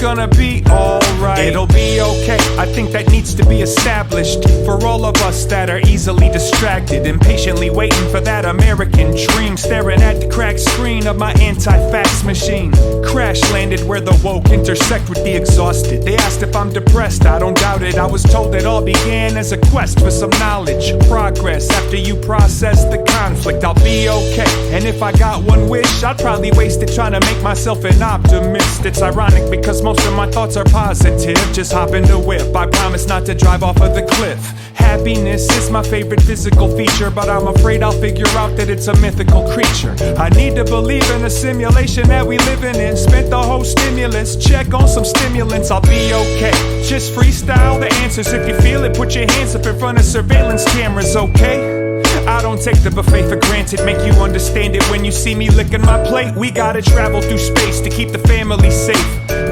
Gonna be alright. It'll be okay. I think that needs to be established for all of us that are easily distracted, impatiently waiting for that American dream, staring at the cracked screen of my anti-fax machine. Crash landed where the woke intersect with the exhausted. They asked if I'm depressed, I don't doubt it. I was told it all began as a quest for some knowledge, progress. After you process the conflict, I'll be okay. And if I got one wish, I'd probably waste it trying to make myself an optimist. It's ironic because most of my thoughts are positive. Just hop in the whip, I promise not to drive off of the cliff. Happiness is my favorite physical feature, but I'm afraid I'll figure out that it's a mythical creature. I need to believe in a simulation that we living in. Spent the whole stimulus check on some stimulants. I'll be okay. Just freestyle the answers. If you feel it, put your hands up in front of surveillance cameras, okay? I don't take the buffet for granted, make you understand it when you see me licking my plate. We gotta travel through space to keep the family safe.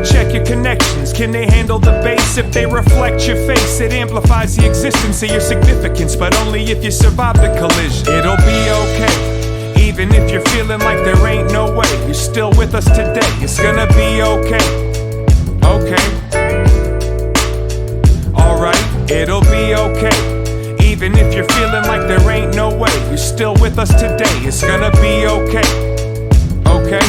Check your connections, can they handle the bass? If they reflect your face, it amplifies the existence of your significance, but only if you survive the collision. It'll be okay, even if you're feeling like there ain't no way. You're still with us today, it's gonna be okay. Okay. Alright, it'll be okay. Even if you're feeling like there ain't no way, you're still with us today, it's gonna be okay. Okay.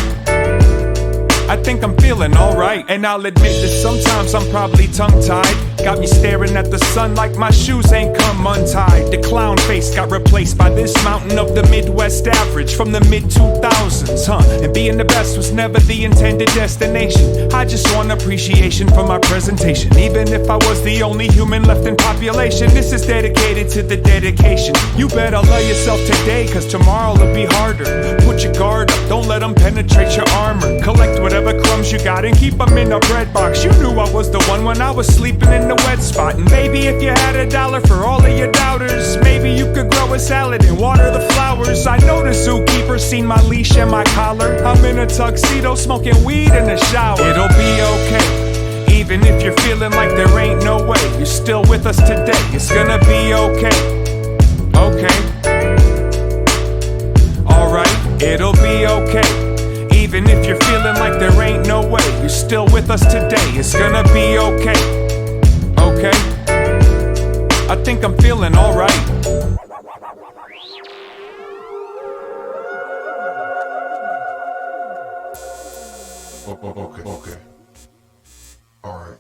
I think I'm feeling alright, and I'll admit that sometimes I'm probably tongue-tied. Got me staring at the sun like my shoes ain't come untied. The clown face got replaced by this mountain of the Midwest average from the mid-2000s, And being the best was never the intended destination. I just want appreciation for my presentation. Even if I was the only human left in population, this is dedicated to the dedication. You better love yourself today, cause tomorrow will be harder. Put your guard up, don't let them penetrate your armor. Collect whatever crumbs you got and keep them in a bread box. You knew I was the one when I was sleeping in the wet spot. And maybe if you had $1 for all of your doubters, maybe you could grow a salad and water the flowers. I know the zookeeper's seen my leash and my collar. I'm in a tuxedo smoking weed in the shower. It'll be okay, even if you're feeling like there ain't no way. You're still with us today, it's gonna be okay. Okay. Alright, it'll be okay, even if you're feeling like there ain't no way. You're still with us today, it's gonna be okay. Okay, I think I'm feeling alright. Okay. Alright.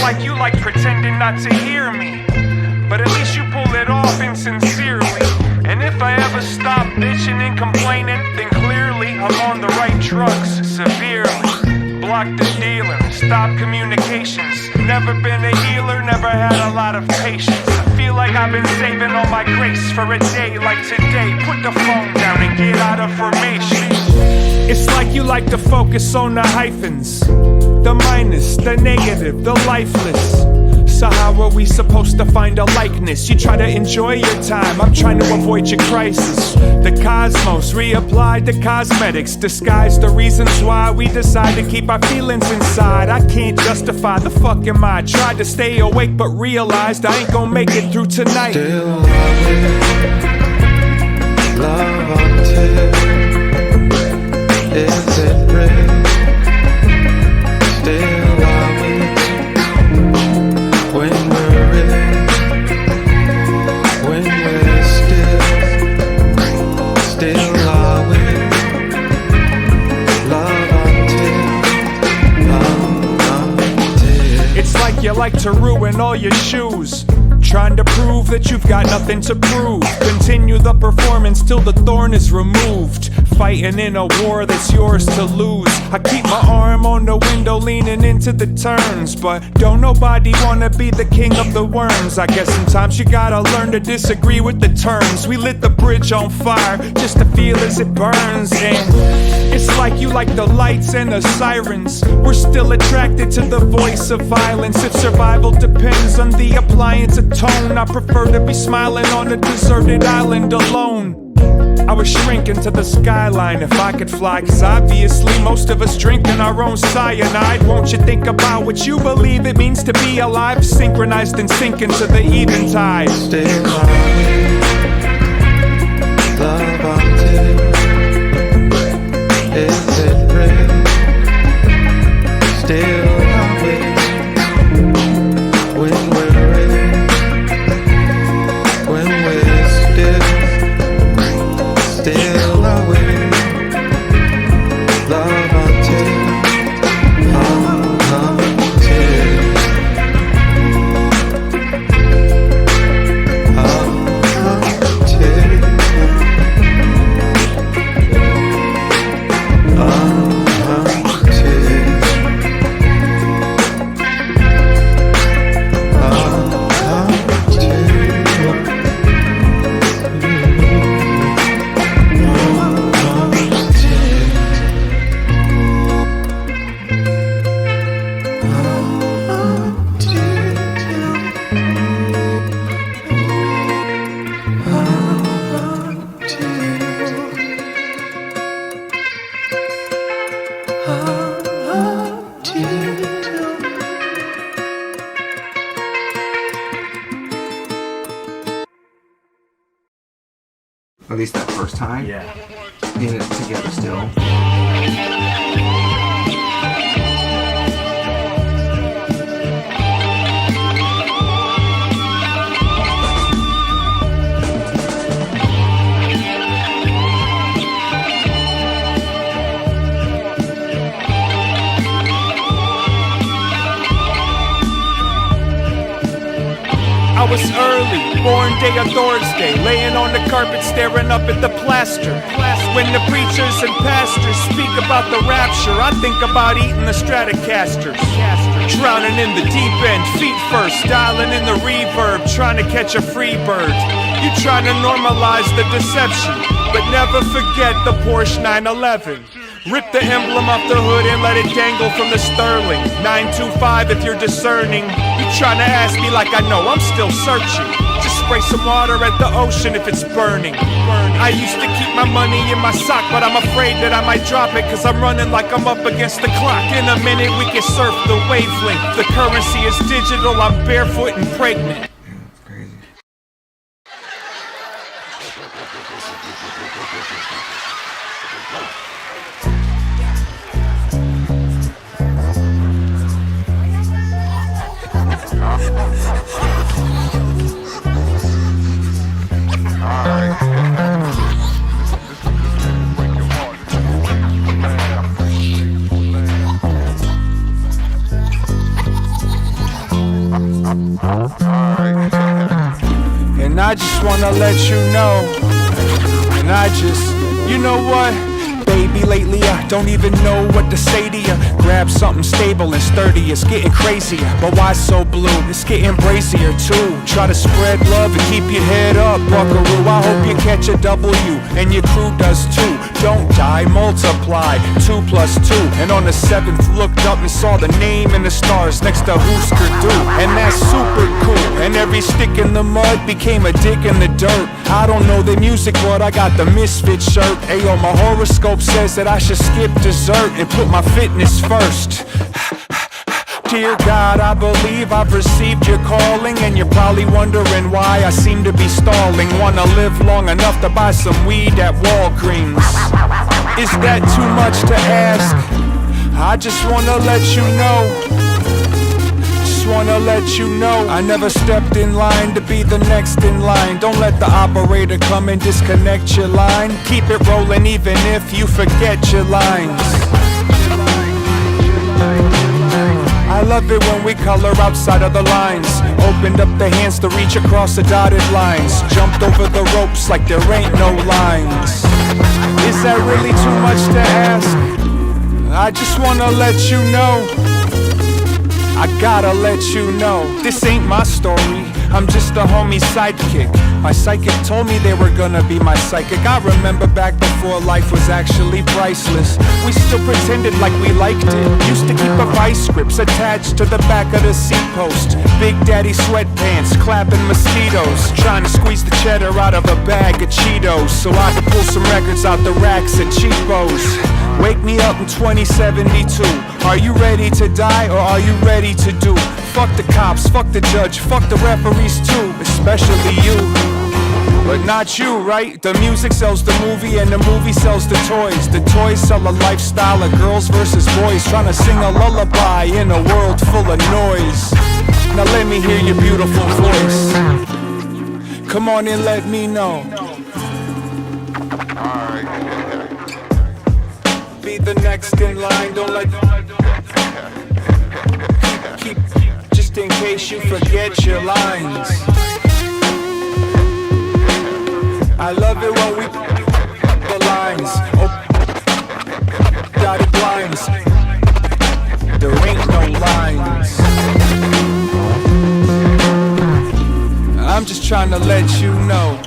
Like you like pretending not to hear me, but at least you pull it off insincerely. And if I ever stop bitching and complaining, then clearly I'm on the right drugs, severely. Block the dealing, stop communications. Never been a healer, never had a lot of patience. I feel like I've been saving all my grace for a day like today. Put the phone down and get out of formation. It's like you like to focus on the hyphens. the minus, the negative, the lifeless. So how are we supposed to find a likeness? You try to enjoy your time, I'm trying to avoid your crisis. The cosmos reapplied the cosmetics, disguise the reasons why we decide to keep our feelings inside. I can't justify the fuck am I. Tried to stay awake but realized I ain't gonna make it through tonight. Still love until, is it real? Still are we, when we're real, when we're still are we, love until. It's like you like to ruin all your shoes, trying to prove that you've got nothing to prove. Continue the performance till the thorn is removed, fighting in a war that's yours to lose. I keep my arm on the window leaning into the turns, but don't nobody wanna be the king of the worms. I guess sometimes you gotta learn to disagree with the terms. We lit the bridge on fire just to feel as it burns, and it's like you like the lights and the sirens. We're still attracted to the voice of violence. If survival depends on the appliance of tone, I prefer to be smiling on a deserted island alone. I would shrink into the skyline if I could fly, cause obviously most of us drinking our own cyanide. Won't you think about what you believe it means to be alive, synchronized and sinking to the eventide. Still are we, love until, is it real? Still are we, when we're real, when we're still are we, love until, At least that first time. Yeah. In it together still. I was early, born day of Thursday, laying on the carpet staring up at the plaster. When the preachers and pastors speak about the rapture, I think about eating the Stratocasters. Drowning in the deep end, feet first, dialing in the reverb, trying to catch a free bird. You trying to normalize the deception, but never forget the Porsche 911. Rip the emblem off the hood and let it dangle from the Sterling. 925 if you're discerning. You trying to ask me like I know, I'm still searching. Just spray some water at the ocean if it's burning. I used to keep my money in my sock, but I'm afraid that I might drop it, cause I'm running like I'm up against the clock. In a minute we can surf the wavelength. The currency is digital, I'm barefoot and pregnant. And I just wanna let you know, and you know what? baby. Lately I don't even know what to say to you. Grab something stable and sturdy, it's getting crazier. But why so blue? It's getting brazier too. Try to spread love and keep your head up, buckaroo. I hope you catch a W and your crew does too. Don't die, multiply, 2 plus 2. And on the 7th looked up and saw the name in the stars next to Husker Du. And that's super cool. And every stick in the mud became a dick in the dirt. I don't know the music, but I got the Misfit shirt. Ayo, my horoscope says that I should skip dessert and put my fitness first. Dear God, I believe I've received your calling, and you're probably wondering why I seem to be stalling. Wanna live long enough to buy some weed at Walgreens. Is that too much to ask? I just wanna let you know. Just wanna let you know I never stepped in line to be the next in line. Don't let the operator come and disconnect your line. Keep it rolling even if you forget your lines. I love it when we color outside of the lines. Opened up the hands to reach across the dotted lines. Jumped over the ropes like there ain't no lines. Is that really too much to ask? I just wanna let you know. I gotta let you know. This ain't my story, I'm just a homie sidekick. My psychic told me they were gonna be my psychic. I remember back before life was actually priceless. We still pretended like we liked it. Used to keep a vice grips attached to the back of the seat post. Big daddy sweatpants, clapping mosquitoes. Trying to squeeze the cheddar out of a bag of Cheetos so I could pull some records out the racks at Cheapos. Wake me up in 2072. Are you ready to die or are you ready to do? Fuck the cops, fuck the judge, fuck the referees too, especially you. But not you, right? The music sells the movie and the movie sells the toys. The toys sell a lifestyle of girls versus boys trying to sing a lullaby in a world full of noise. Now let me hear your beautiful voice. Come on and let me know. Be the next in line, don't let keep just in case you forget your lines. I love it when we the lines, dotted lines. There ain't no lines. I'm just trying to let you know.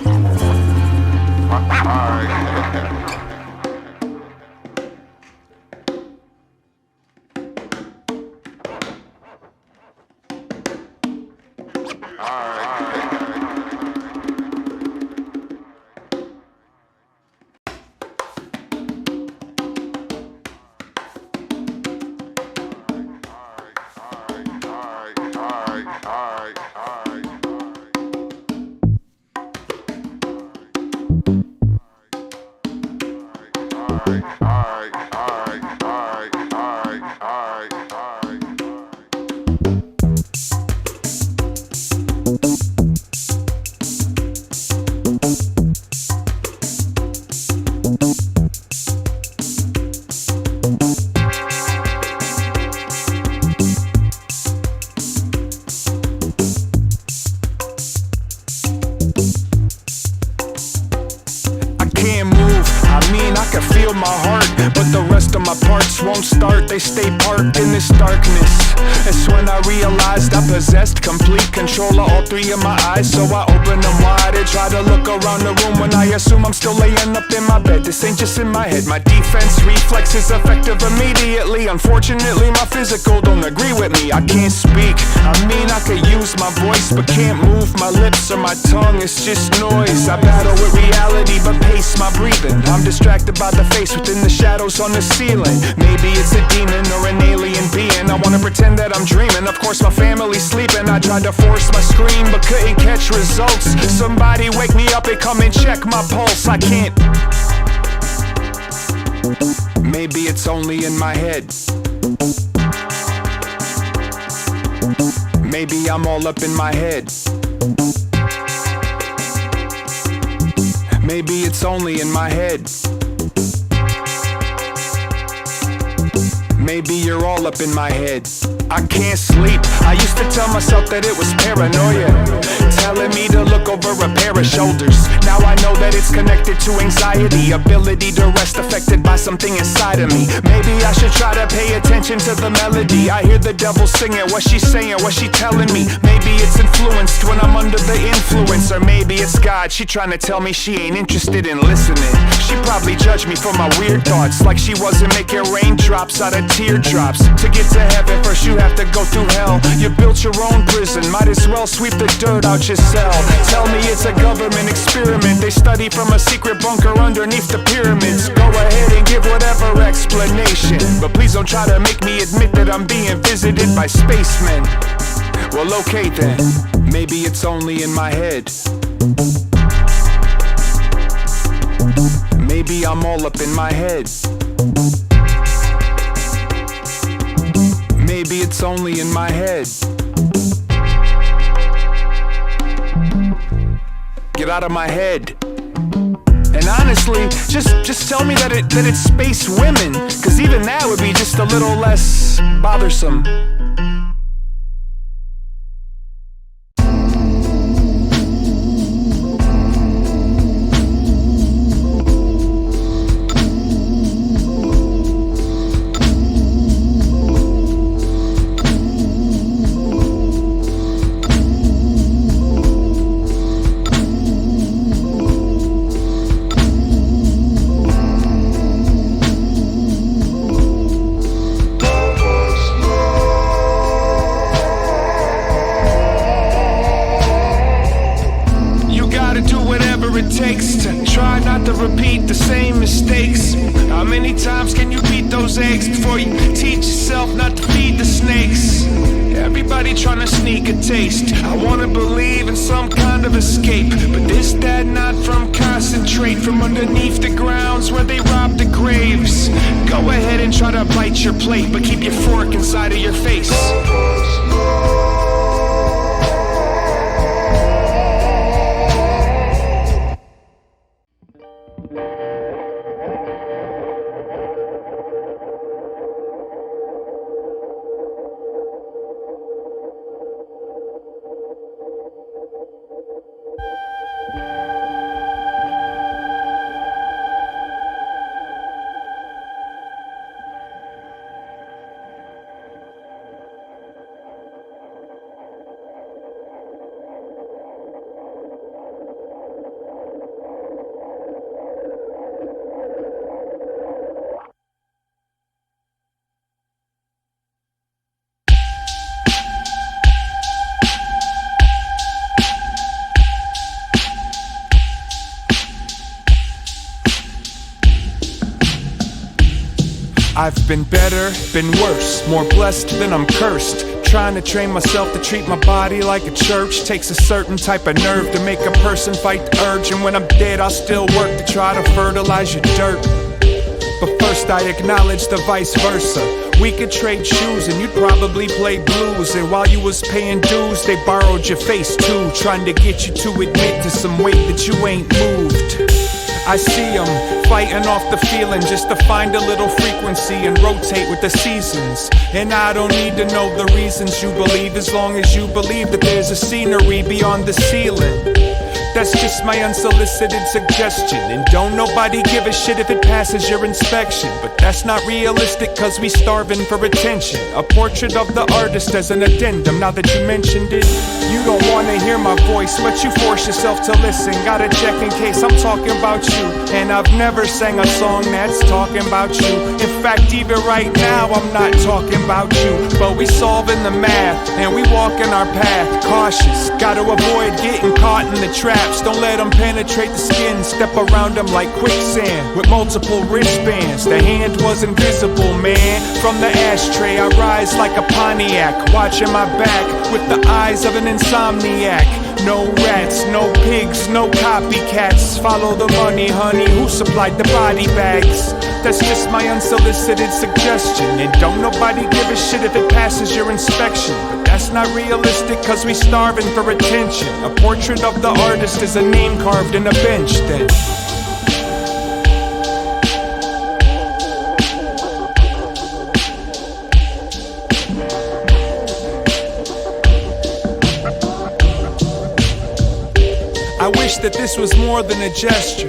My heart, but the rest of my parts won't start. They stay parked in this darkness. It's when I realized I possessed complete control of all 3 of my eyes. So I open them wide and try to look around the room when I assume I'm still laying up in my bed. This ain't just in my head. My defense reflex is effective immediately. Unfortunately, my physical don't agree with me. I can't speak. I mean, I could use my voice, but can't move my lips or my tongue. It's just noise. I battle with reality, but pace my breathing. I'm distracted by the face within the shadows on the ceiling. Maybe it's a demon or an alien being. I wanna pretend that I'm dreaming. Of course my family's sleeping. I tried to force my scream but couldn't catch results. Somebody wake me up and come and check my pulse. I can't. Maybe it's only in my head. Maybe I'm all up in my head. Maybe it's only in my head. Maybe you're all up in my head. I can't sleep. I used to tell myself that it was paranoia, telling me to look over a pair of shoulders. Now I know that it's connected to anxiety, ability to rest affected by something inside of me. Maybe I should try to pay attention to the melody. I hear the devil singing, what she saying, what she telling me. Maybe it's influenced when I'm under the influence, or maybe it's God. She trying to tell me she ain't interested in listening. She probably judged me for my weird thoughts, like she wasn't making raindrops out of teardrops. To get to heaven first you have to go through hell. You built your own prison, might as well sweep the dirt out your cell. Tell me it's a government experiment. They study from a secret bunker underneath the pyramids. Go ahead and give whatever explanation, but please don't try to make me admit that I'm being visited by spacemen. Well, okay then, maybe it's only in my head. Maybe I'm all up in my head. Maybe it's only in my head. Get out of my head. And honestly, just tell me that it's space women, 'cause even that would be just a little less bothersome. To try not to repeat the same mistakes. How many times can you beat those eggs before you teach yourself not to feed the snakes? Everybody trying to sneak a taste. I wanna believe in some kind of escape, but this, that, not from concentrate, from underneath the grounds where they rob the graves. Go ahead and try to bite your plate, but keep your fork inside of your face. I've been better, been worse, more blessed than I'm cursed. Trying to train myself to treat my body like a church takes a certain type of nerve to make a person fight the urge. And when I'm dead, I'll still work to try to fertilize your dirt. But first I acknowledge the vice versa. We could trade shoes and you'd probably play blues. And while you was paying dues, they borrowed your face too, trying to get you to admit to some weight that you ain't moved. I see them fighting off the feeling just to find a little frequency and rotate with the seasons. And I don't need to know the reasons you believe, as long as you believe that there's a scenery beyond the ceiling. That's just my unsolicited suggestion. And don't nobody give a shit if it passes your inspection. But that's not realistic, cause we starving for attention. A portrait of the artist as an addendum, now that you mentioned it. You don't wanna hear my voice, but you force yourself to listen. Gotta check in case I'm talking about you. And I've never sang a song that's talking about you. In fact, even right now I'm not talking about you. But we solving the math, and we walking our path. Cautious, gotta avoid getting caught in the trap. Don't let them penetrate the skin, step around them like quicksand. With multiple wristbands, the hand was invisible, man. From the ashtray I rise like a Pontiac, watching my back with the eyes of an insomniac. No rats, no pigs, no copycats. Follow the money, honey, who supplied the body bags? That's just my unsolicited suggestion. And don't nobody give a shit if it passes your inspection. But that's not realistic, cause we starving for attention. A portrait of the artist is a name carved in a bench then. wish that this was more than a gesture.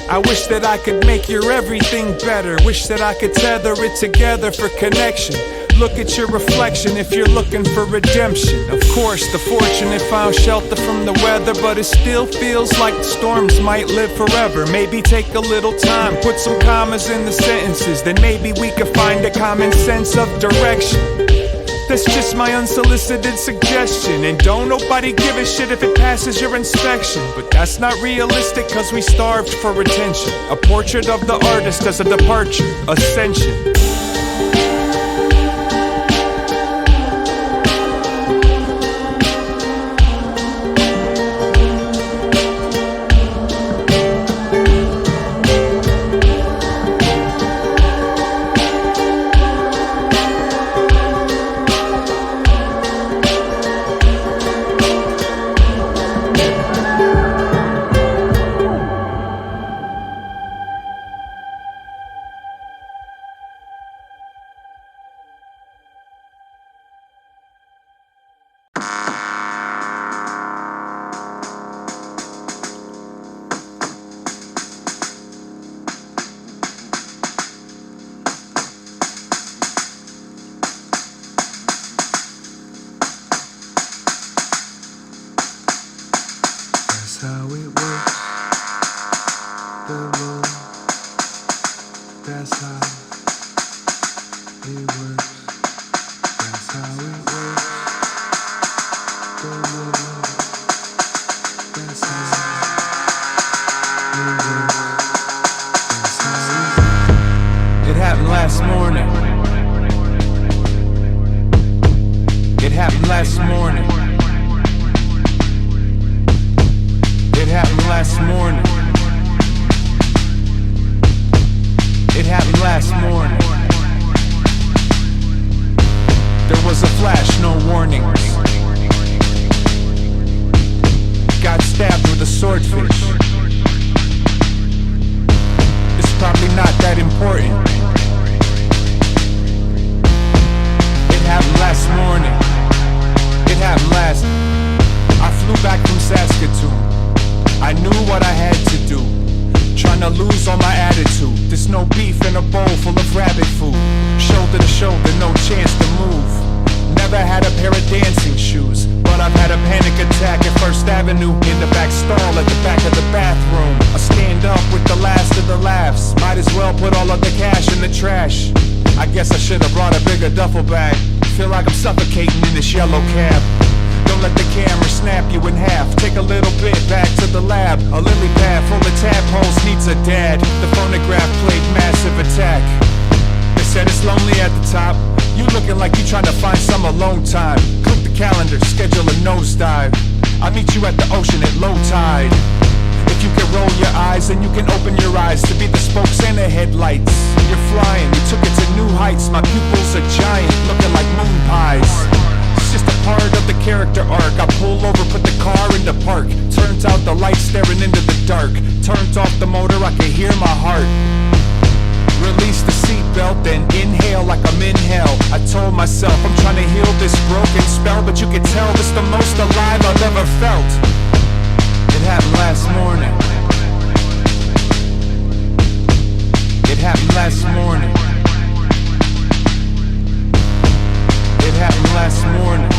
I wish that I could make your everything better. Wish that I could tether it together for connection. Look at your reflection if you're looking for redemption. Of course, the fortunate found shelter from the weather, but it still feels like the storms might live forever. Maybe take a little time, put some commas in the sentences, then maybe we could find a common sense of direction. That's just my unsolicited suggestion, and don't nobody give a shit if it passes your inspection. But that's not realistic, cause we starved for attention. A portrait of the artist as a departure, ascension. That's how it works. The Lord. That's how it works. That's how it works. The Lord. That's how it works. That's how it works. It happened last morning. It happened last morning. It happened last morning. It happened last morning. There was a flash, no warnings. Got stabbed with a swordfish. It's probably not that important. It happened last morning. It happened last. I flew back from Saskatoon. I knew what I had to do. Trying to lose all my attitude. There's no beef in a bowl full of rabbit food. Shoulder to shoulder, no chance to move. Never had a pair of dancing shoes, but I've had a panic attack at First Avenue. In the back stall at the back of the bathroom. I stand up with the last of the laughs. Might as well put all of the cash in the trash. I guess I should have brought a bigger duffel bag. Feel like I'm suffocating in this yellow cab. Don't let the camera snap you in half. Take a little bit back to the lab. A lily pad full of tadpoles needs a dad. The phonograph played Massive Attack. They said it's lonely at the top. You looking like you trying to find some alone time. Click the calendar, schedule a nosedive. I'll meet you at the ocean at low tide. If you can roll your eyes, then you can open your eyes to be the spokes and the headlights. You're flying, you took it to new heights. My pupils are giant, looking like moon pies. Just a part of the character arc. I pull over, put the car into park. Turns out the light staring into the dark. Turned off the motor, I can hear my heart. Release the seatbelt, then inhale like I'm in hell. I told myself I'm trying to heal this broken spell, but you can tell this the most alive I've ever felt. It happened last morning. It happened last morning. It happened last morning.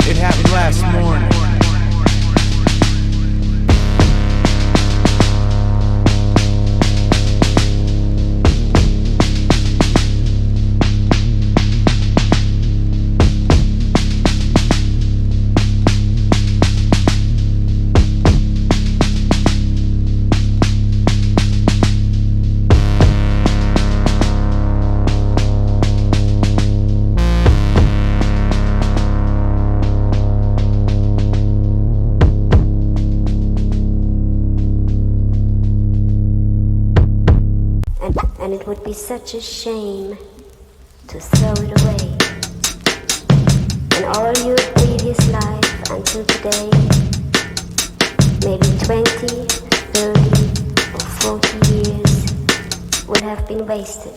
It happened last morning. And it would be such a shame to throw it away. And all your previous life until today, maybe 20, 30, or 40 years would have been wasted.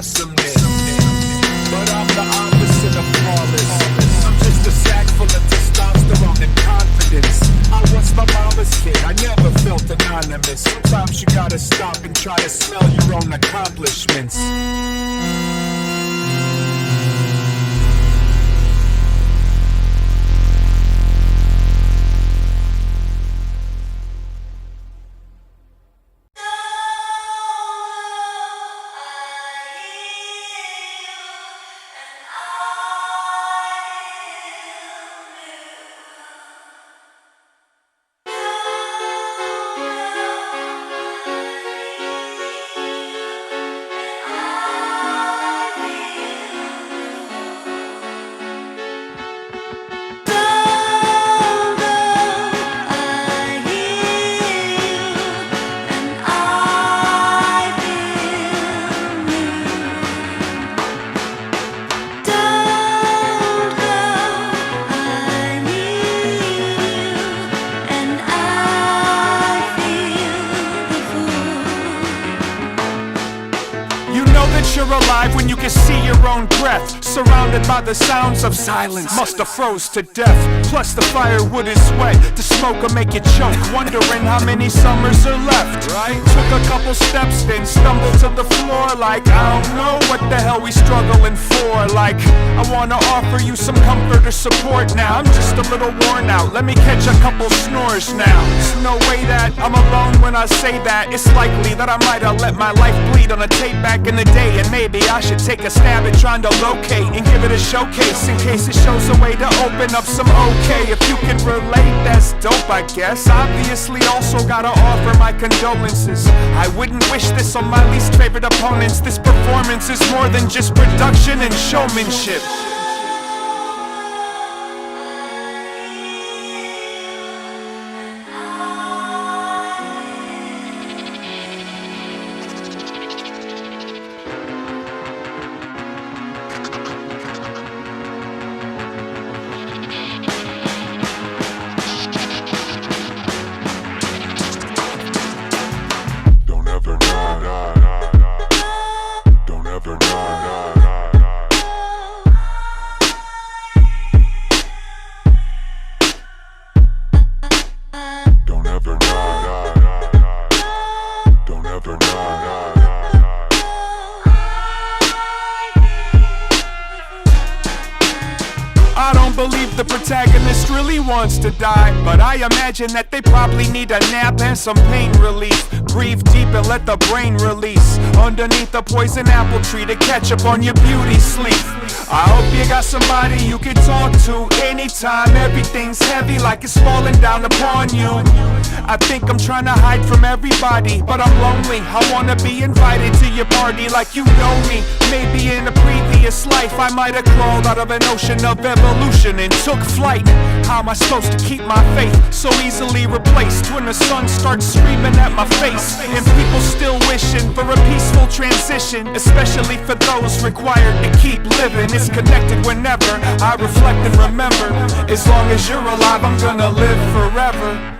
awesomeness. But I'm the opposite of flawless. I'm just a sack full of testosterone and confidence. I was my mama's kid, I never felt anonymous. Sometimes you gotta stop and try to smell your own accomplishments. You're alive when you can see your own breath, surrounded by the sounds of silence. Must have froze to death. Plus the firewood is wet. The smoke will make you choke, wondering how many summers are left. Right? Took a couple steps, then stumbled to the floor. Like I don't know what the hell we struggling for. Like I wanna offer you some comfort or support now. I'm just a little worn out. Let me catch a couple snores now. There's no way that I'm alone when I say that. It's likely that I might have let my life bleed on a tape back in the day. And maybe I should take a stab at trying to locate and give it a showcase in case it shows a way to open up some okay. If you can relate, that's dope, I guess. Obviously also gotta offer my condolences. I wouldn't wish this on my least favorite opponents. This performance is more than just production and showmanship. I don't believe the protagonist really wants to die, but I imagine that they probably need a nap and some pain relief. Breathe deep and let the brain release underneath the poison apple tree to catch up on your beauty sleep. I hope you got somebody you can talk to anytime everything's heavy like it's falling down upon you. I think I'm trying to hide from everybody, but I'm lonely. I wanna be invited to your party like you know me. Maybe in a previous life I might have crawled out of an ocean of evolution and took flight. How am I supposed to keep my faith so easily replaced when the sun starts screaming at my face and people still wishing for a peaceful transition, especially for those required to keep living. It's connected whenever I reflect and remember. As long as you're alive, I'm gonna live forever.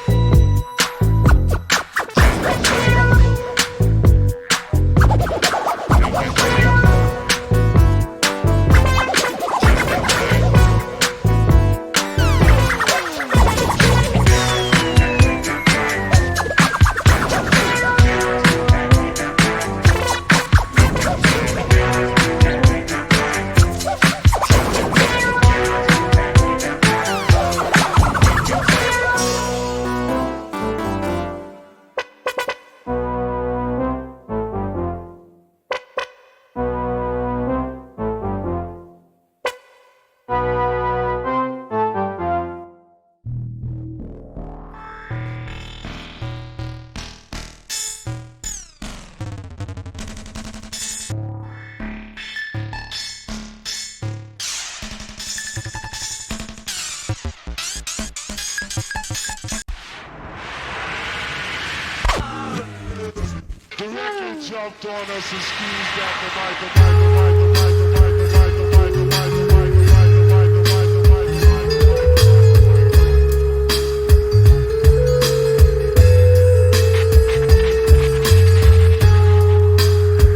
record jumped on us and squeezed out the mic.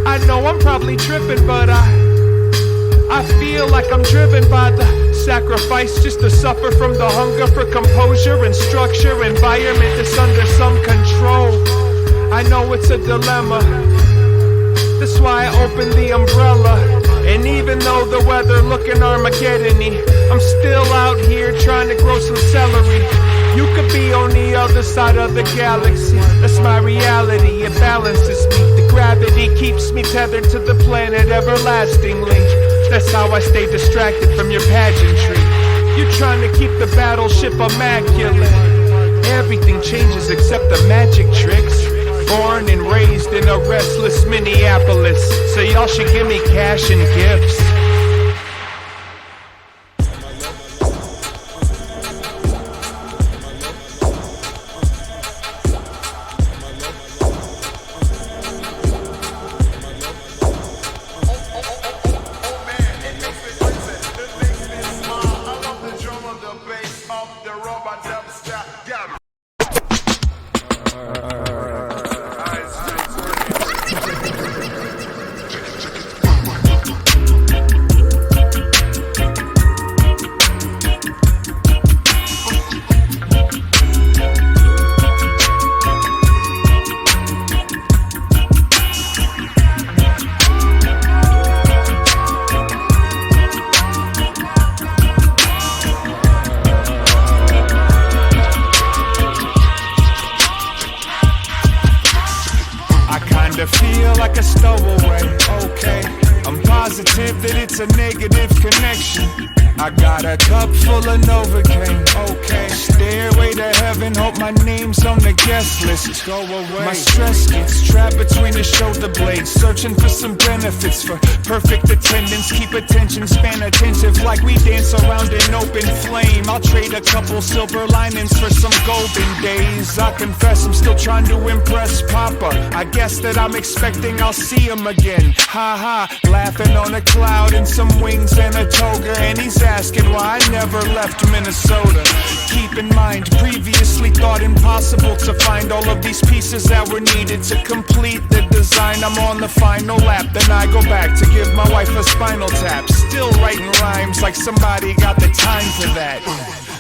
I know I'm probably tripping, but I feel like I'm driven by the sacrifice just to suffer from the hunger for composure and structure, environment that's under some control. I know it's a dilemma, that's why I opened the umbrella. And even though the weather looking Armageddon-y, I'm still out here trying to grow some celery. You could be on the other side of the galaxy, that's my reality, it balances me. The gravity keeps me tethered to the planet everlastingly. That's how I stay distracted from your pageantry. You're trying to keep the battleship immaculate. Everything changes except the magic tricks. Born and raised in a restless Minneapolis, so y'all should give me cash and gifts. Feel like a stowaway, okay. I'm positive that it's a negative connection. I got a cup full of Novocaine, okay. Stairway to heaven, hope my name's on the guest list. Go away. My stress gets trapped between the shoulder blades, searching for some benefits for perfect attendance. Keep attention span attentive like we dance around an open flame. I'll trade a couple silver linings for some golden days. I confess I'm still trying to impress Papa. I guess that I'm expecting I'll see him again. Ha ha, laughing on a cloud and some wings and a toga. And he's asking why I never left Minnesota. Keep in mind, previously thought impossible to find all of these pieces that were needed to complete the design. I'm on the final lap, then I go back to give my wife a spinal tap. Still writing rhymes like somebody got the time for that.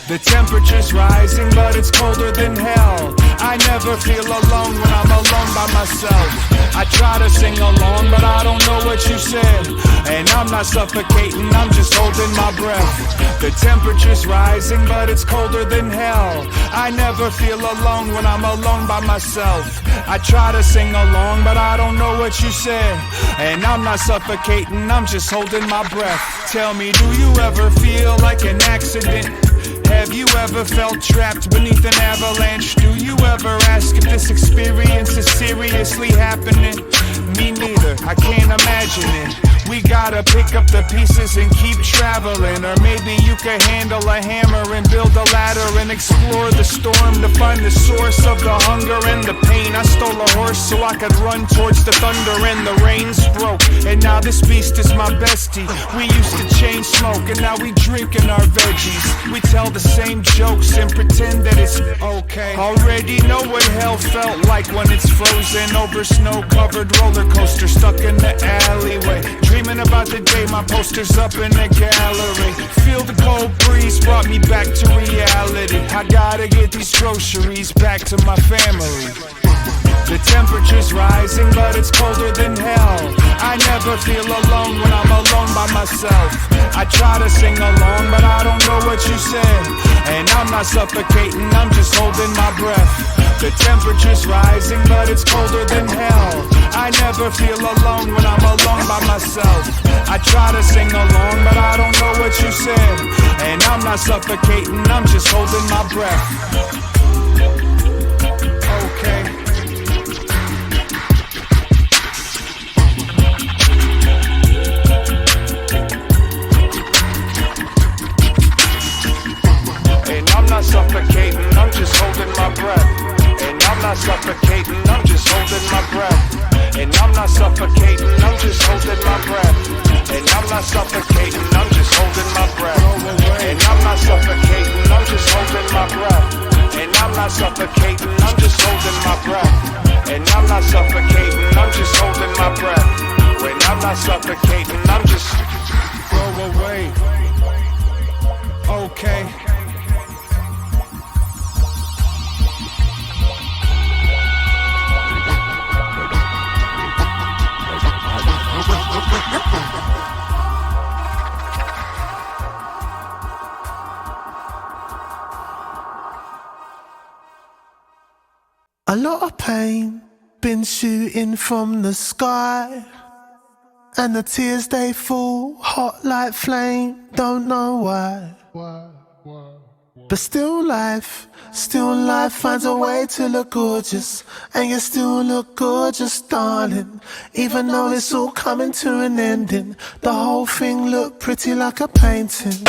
The temperature's rising, but it's colder than hell. I never feel alone when I'm alone by myself. I try to sing along, but I don't know what you said. And I'm not suffocating, I'm just holding my breath. The temperature's rising, but it's colder than hell. I never feel alone when I'm alone by myself. I try to sing along, but I don't know what you said. And I'm not suffocating, I'm just holding my breath. Tell me, do you ever feel like an accident? Have you ever felt trapped beneath an avalanche? Do you ever ask if this experience is seriously happening? Me neither, I can't imagine it. We gotta pick up the pieces and keep traveling. Or maybe you could handle a hammer and build a ladder and explore the storm to find the source of the hunger and the pain. I stole a horse so I could run towards the thunder and the rains broke. And now this beast is my bestie. We used to chain smoke and now we drinking our veggies. We tell the same jokes and pretend that it's okay. Already know what hell felt like when it's frozen over snow-covered roller coaster stuck in the alleyway. Dreaming about the day my poster's up in the gallery. Feel the cold breeze brought me back to reality. I gotta get these groceries back to my family. The temperature's rising, but it's colder than hell. I never feel alone when I'm alone by myself. I try to sing along, but I don't know what you said. And I'm not suffocating, I'm just holding my breath. The temperature's rising, but it's colder than hell. I never feel alone when I'm alone by myself. I try to sing along, but I don't know what you said. And I'm not suffocating, I'm just holding my breath. Okay. And I'm not suffocating, I'm just holding my breath. And I'm not suffocating, I'm just holding my breath. And I'm not suffocating, I'm just holding my breath. And I'm not suffocating, I'm just holding my breath. And I'm not suffocating, I'm just holding my breath. And I'm not suffocating, I'm just holding my breath. And I'm not suffocating, I'm just holding my breath. When I'm not suffocating, I'm just throw away. Okay. A lot of pain been shooting from the sky, and the tears they fall hot like flame, don't know why. But still life finds a way to look gorgeous, and you still look gorgeous, darling. Even though it's all coming to an ending, the whole thing looked pretty like a painting.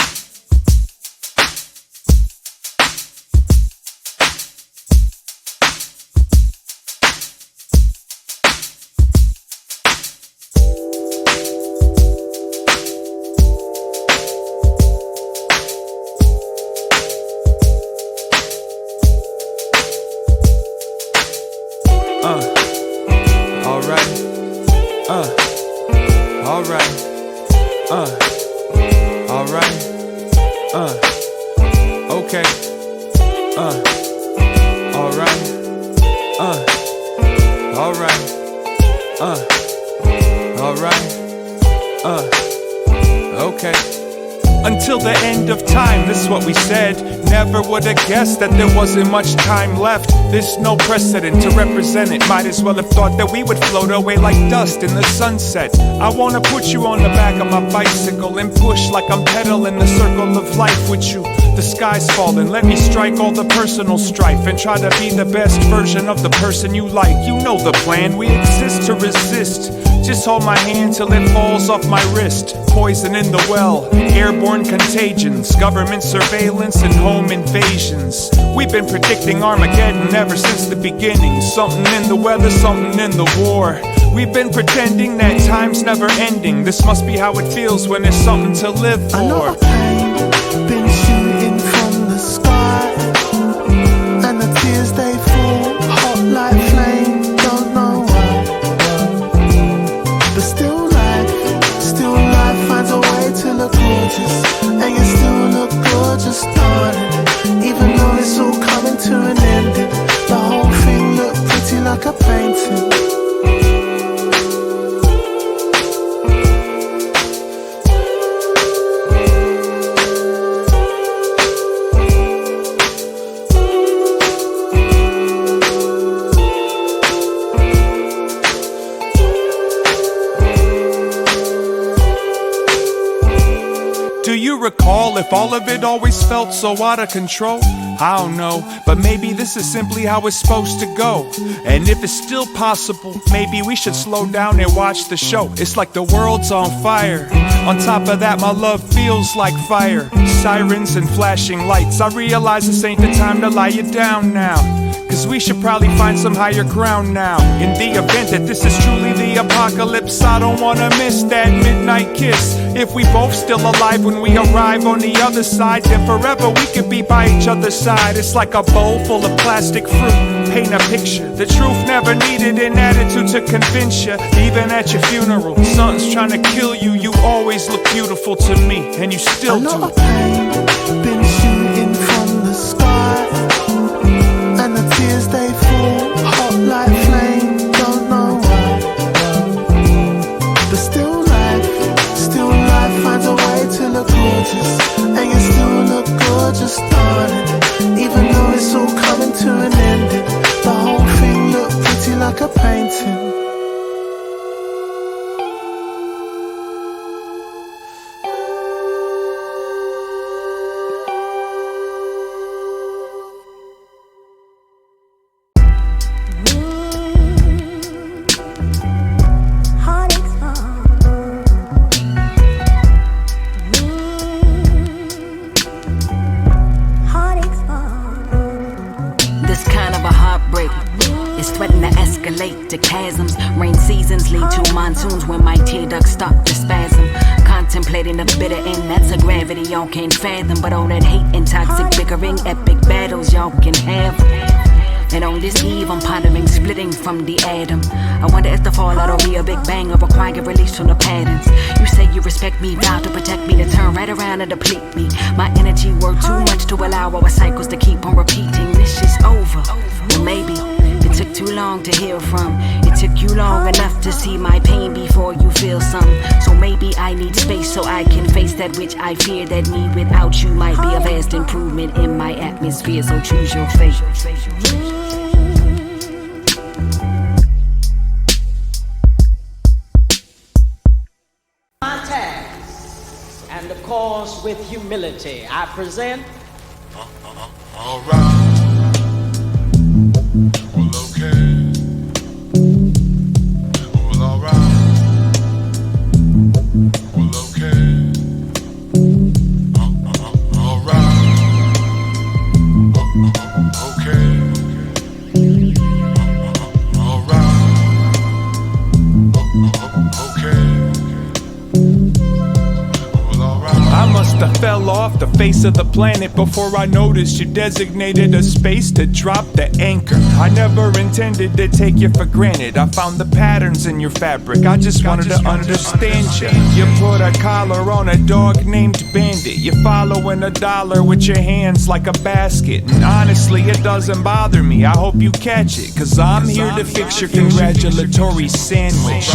Until the end of time, this is what we said. Never would have guessed that there wasn't much time left. There's no precedent to represent it. Might as well have thought that we would float away like dust in the sunset. I wanna put you on the back of my bicycle and push like I'm pedaling the circle of life with you. The sky's falling, let me strike all the personal strife and try to be the best version of the person you like. You know the plan, we exist to resist. Just hold my hand till it falls off my wrist. Poison in the well, airborne contagions, government surveillance and home invasions. We've been predicting Armageddon ever since the beginning. Something in the weather, something in the war. We've been pretending that time's never ending. This must be how it feels when there's something to live for. A lot of pain been shooting from the sky, and the tears they fall hot like flame, don't know why. But still life finds a way to look gorgeous, and you still look gorgeous, darling. Even though it's all coming to an ending, the whole thing looked pretty like a painting. Recall if all of it always felt so out of control? I don't know, but maybe this is simply how it's supposed to go. And if it's still possible, maybe we should slow down and watch the show. It's like the world's on fire. On top of that, my love feels like fire. Sirens and flashing lights. I realize this ain't the time to lie you down now, 'cause we should probably find some higher ground now. In the event that this is truly the apocalypse, I don't wanna miss that midnight kiss. If we both still alive when we arrive on the other side, then forever we could be by each other's side. It's like a bowl full of plastic fruit. Paint a picture. The truth never needed an attitude to convince you. Even at your funeral, something's trying to kill you. You always look beautiful to me, and you still do. A lot of pain been shooting from the sky, and the tears they fall hot like flame, don't know why. But still life finds a way to look gorgeous, and you still look gorgeous, darling. Even though it's all coming to an ending, the whole thing looked pretty like a painting. Ooh. seasons lead to monsoons when my tear ducts start to spasm. Contemplating the bitter end, that's a gravity y'all can't fathom. But all that hate and toxic bickering, epic battles y'all can have. And on this eve, I'm pondering splitting from the atom. I wonder if the fallout will be a big bang or require release from the patterns. You say you respect me, vow to protect me, to turn right around and deplete me. My energy worked too much to allow our cycles to keep on repeating. This is over. Well, maybe it took too long to heal from. It took you long enough to see my pain before you feel some. So maybe I need space so I can face that which I fear. That me without you might be a vast improvement in my atmosphere. So choose your fate. My task and the cause with humility I present. All right. Well, okay. Well, all right. Well, okay. All right. Okay. All right. Okay. I must have fell off the face of the planet before I noticed you designated a space to drop the anchor. I never intended to take you for granted. I found the patterns in your fabric, I just wanted to understand you. You put a collar on a dog named Bandit. You're following a dollar with your hands like a basket. And honestly, it doesn't bother me, I hope you catch it. Cause I'm here to fix your congratulatory sandwich.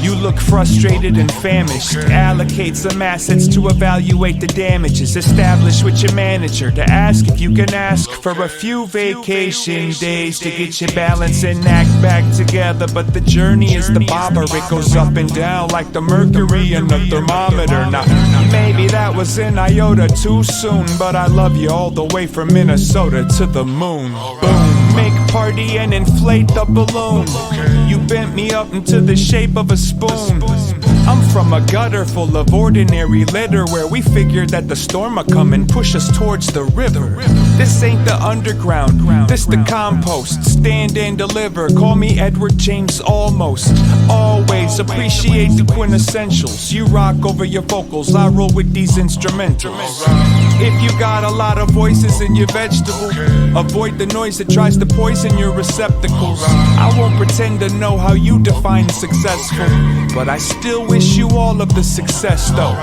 You look frustrated and famished. Allocate some assets to evaluate the damages. Establish with your manager to ask if you can ask for a few vacation days to get your balance and act back together. But the journey is the bobber, it goes up and down like the mercury in the thermometer. Now, maybe that was an iota too soon, but I love you all the way from Minnesota to the moon. Boom, make party and inflate the balloon. You bent me up into the shape of a spoon. I'm from a gutter full of ordinary litter, where we figured that the storm would come and push us towards the river. This ain't the underground, this the compost. Stand and deliver, call me Edward James almost. Always appreciate the quintessentials. You rock over your vocals, I roll with these instrumentals. If you got a lot of voices in your vegetable, avoid the noise that tries to poison your receptacles. I won't pretend to know how you define successful, but I still wish you all of the success though.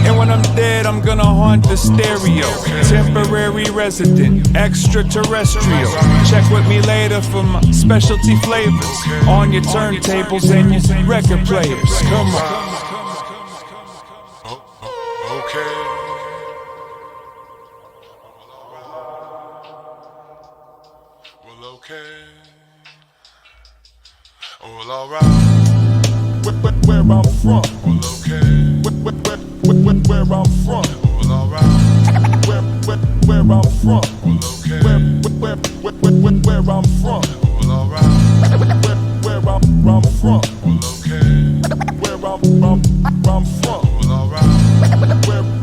And when I'm dead, I'm gonna haunt the stereo. Temporary resident, extraterrestrial. Check with me later for my specialty flavors on your turntables and your record players. Come on. Okay. Well, okay. Well, alright. Where I'm from. Well, okay. Where I'm from. Well, alright. Where I'm from. Well, okay. Where I'm from. Well, alright. Where I'm from. Well, okay. Where I'm from. Well, alright.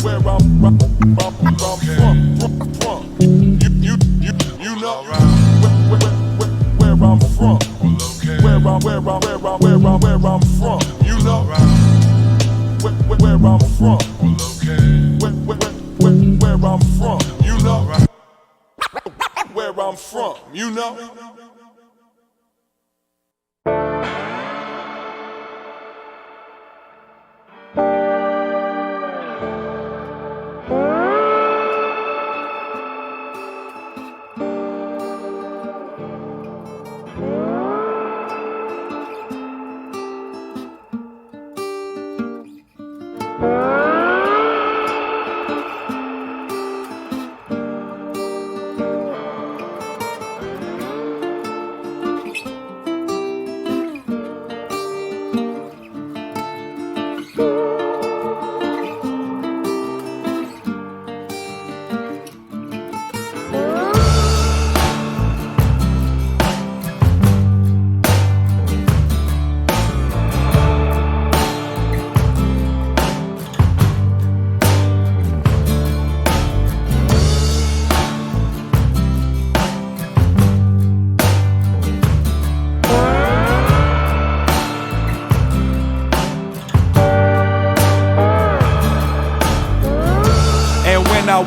Where I'm from. You know. Where I'm from. Well, okay. Where I'm from. You know. Where I'm from. Well, okay. Where I'm from. You know. Where I'm from. You know.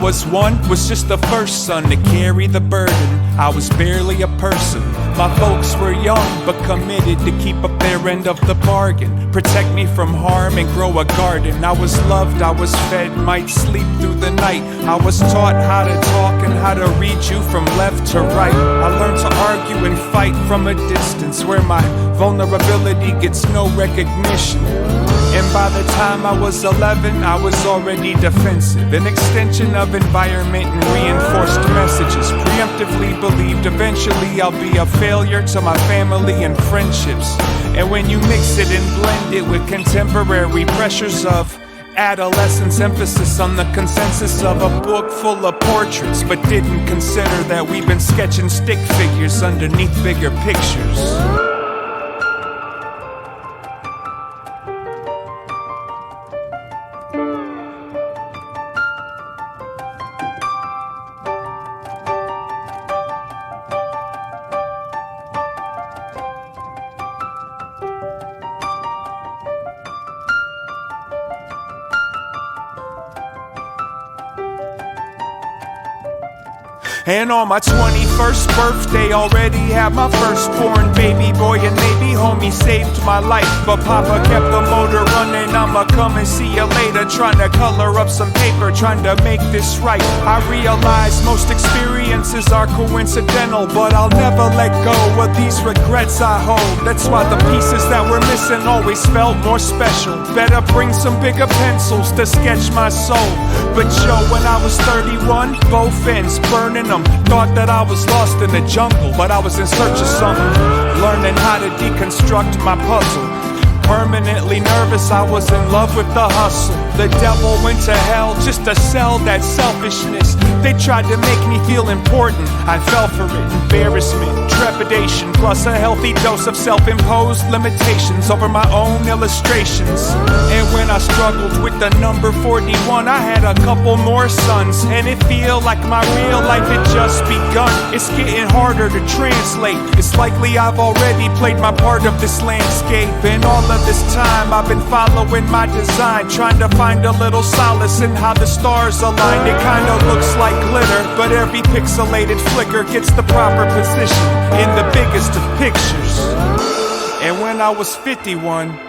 was one was just the first son to carry the burden. I was barely a person. My folks were young but committed to keep up their end of the bargain, protect me from harm and grow a garden. I was loved, I was fed, might sleep through the night. I was taught how to talk and how to read you from left to right. I learned to argue and fight from a distance where my vulnerability gets no recognition. And by the time I was 11, I was already defensive, an extension of environment and reinforced messages. Preemptively believed eventually I'll be a failure to my family and friendships. And when you mix it and blend it with contemporary pressures of adolescence, emphasis on the consensus of a book full of portraits, but didn't consider that we've been sketching stick figures underneath bigger pictures. And on my 21st birthday, already had my firstborn baby boy, and maybe homie saved my life. But Papa kept the motor running, I'ma come and see you later. Trying to color up some paper, trying to make this right. I realize most experiences are coincidental, but I'll never let go of these regrets I hold. That's why the pieces that were missing always felt more special. Better bring some bigger pencils to sketch my soul. But yo, when I was 31, both ends burning them. Thought that I was lost in the jungle, but I was in search of something. Learning how to deconstruct my puzzle. Permanently nervous, I was in love with the hustle. The devil went to hell just to sell that selfishness. They tried to make me feel important, I fell for it. Embarrassment, trepidation, plus a healthy dose of self-imposed limitations over my own illustrations. And when I struggled with the number 41, I had a couple more sons, and it feel like my real life had just begun. It's getting harder to translate. It's likely I've already played my part of this landscape, and all of this time I've been following my design, trying to find a little solace in how the stars align. It kinda looks like glitter, but every pixelated flicker gets the proper position in the biggest of pictures. And when I was 51,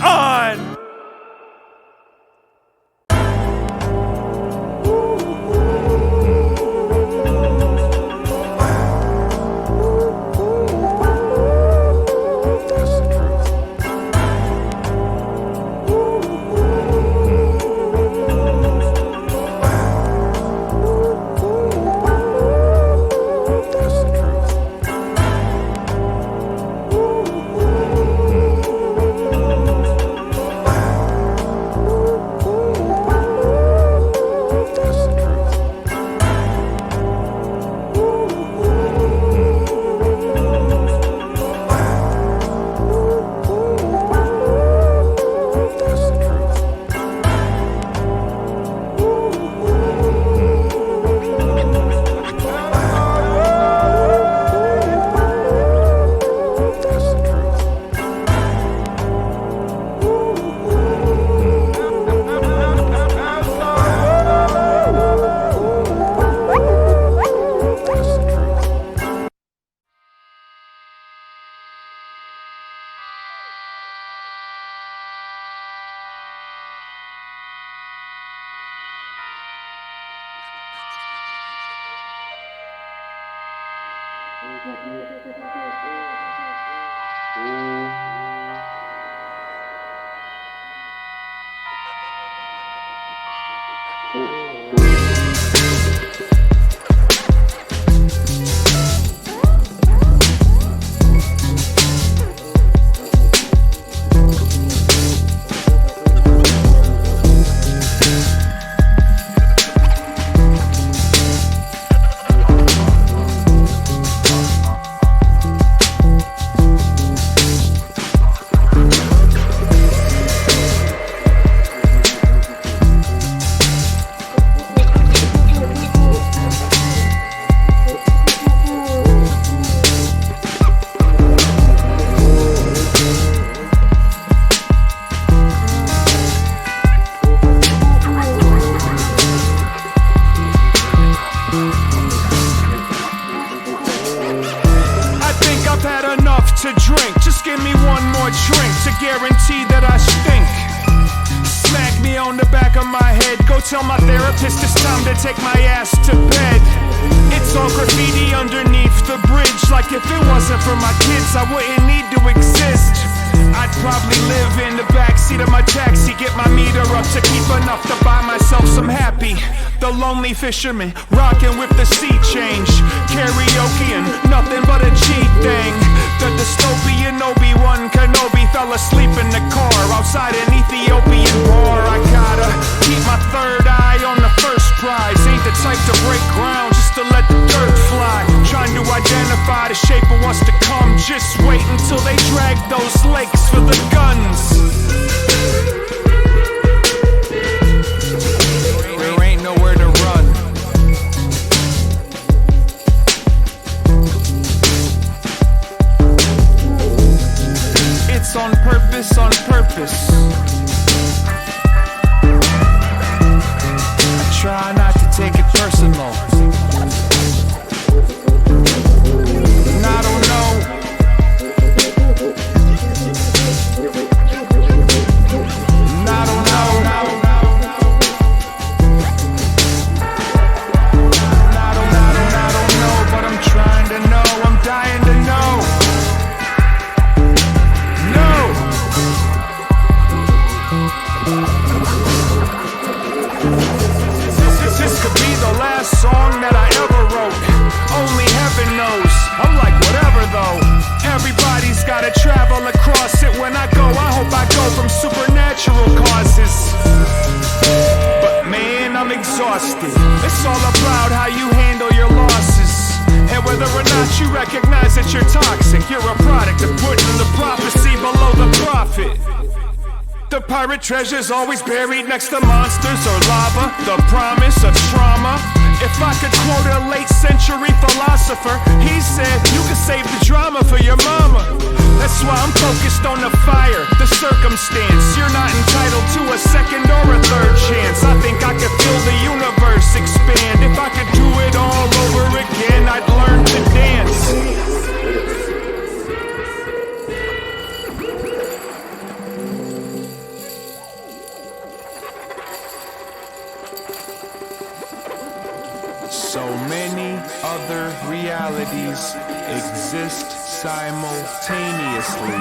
on. To drink, just give me one more drink to guarantee that I stink. Smack me on the back of my head, go tell my therapist it's time to take my ass to bed. It's all graffiti underneath the bridge, like if it wasn't for my kids I wouldn't need to exist. I'd probably live in the backseat of my taxi, get my meter up to keep enough to buy myself some happy. The lonely fisherman, rocking with the sea change, karaoke and nothing but a cheat thing. The dystopian Obi-Wan Kenobi fell asleep in the car outside an Ethiopian bar. I gotta keep my third eye on the first prize, ain't the type to break ground just to let the dirt fly. Trying to identify the shape of what's to come, just wait until they drag those lakes for the guns. There ain't nowhere to run. It's on purpose, on purpose. I try not to take it personal. And I don't know. And I don't know. I don't know, but I'm trying to know. I'm dying to know. This could be the last song that I ever wrote. Only heaven knows. I'm like whatever though. Everybody's gotta travel across it. When I go, I hope I go from supernatural causes. But man, I'm exhausted. It's all about how you handle your losses, and whether or not you recognize that you're toxic. You're a product of putting the prophecy below the prophet. The pirate treasure's always buried next to monsters or lava. The promise of trauma. If I could quote a late century philosopher, he said, you can save the drama for your mama. That's why I'm focused on the fire, the circumstance. You're not entitled to a second or a third chance. I think I could feel the universe expand. If I could do it all over again, I'd learn to dance. So many other realities exist simultaneously.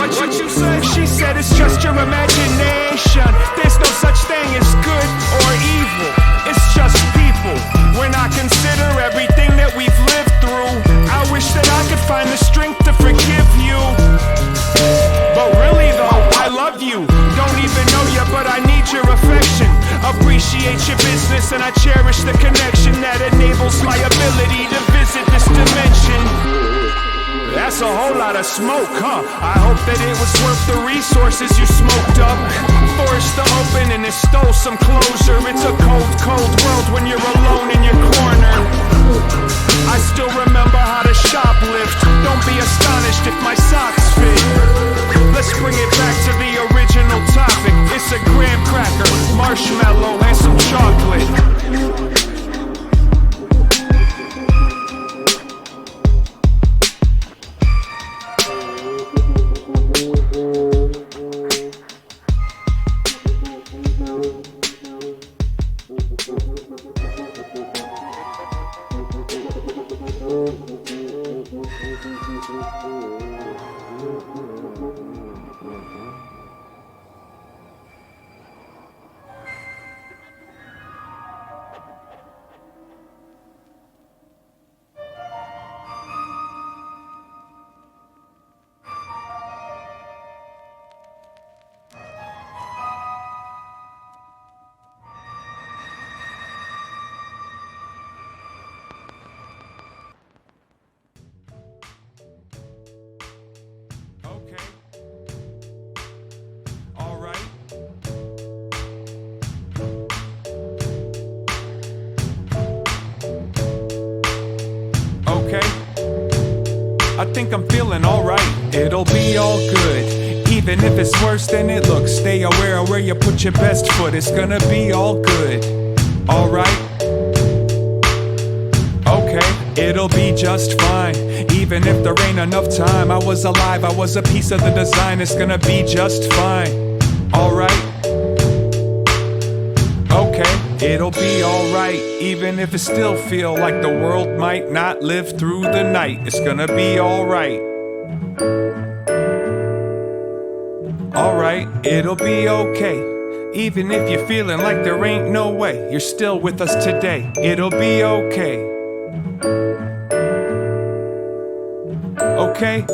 What you say? She said it's just your imagination. There's no such thing as good or evil. It's just people. When I consider everything that we've lived through, I wish that I could find the strength to forgive you. But really though, I love you. Don't even know you, but I need your affection. Appreciate your business, and I cherish the connection that enables my ability to visit this dimension. That's a whole lot of smoke, huh? I hope that it was worth the resources you smoked up. Forced to open and it stole some closure. It's a cold, cold world when you're alone in your corner. I still remember how to shoplift. marshmallow and some chocolate. Okay. All right. Okay. I think I'm feeling alright. It'll be all good. Even if it's worse than it looks. Stay aware of where you put your best foot. It's gonna be all good. Alright. Okay, it'll be just fine. Even if there ain't enough time. I was alive, I was a piece of the design. It's gonna be just fine. Alright. Okay, it'll be alright. Even if it still feel like the world might not live through the night. It's gonna be alright. Alright, it'll be okay. Even if you're feeling like there ain't no way, you're still with us today. It'll be okay. Okay?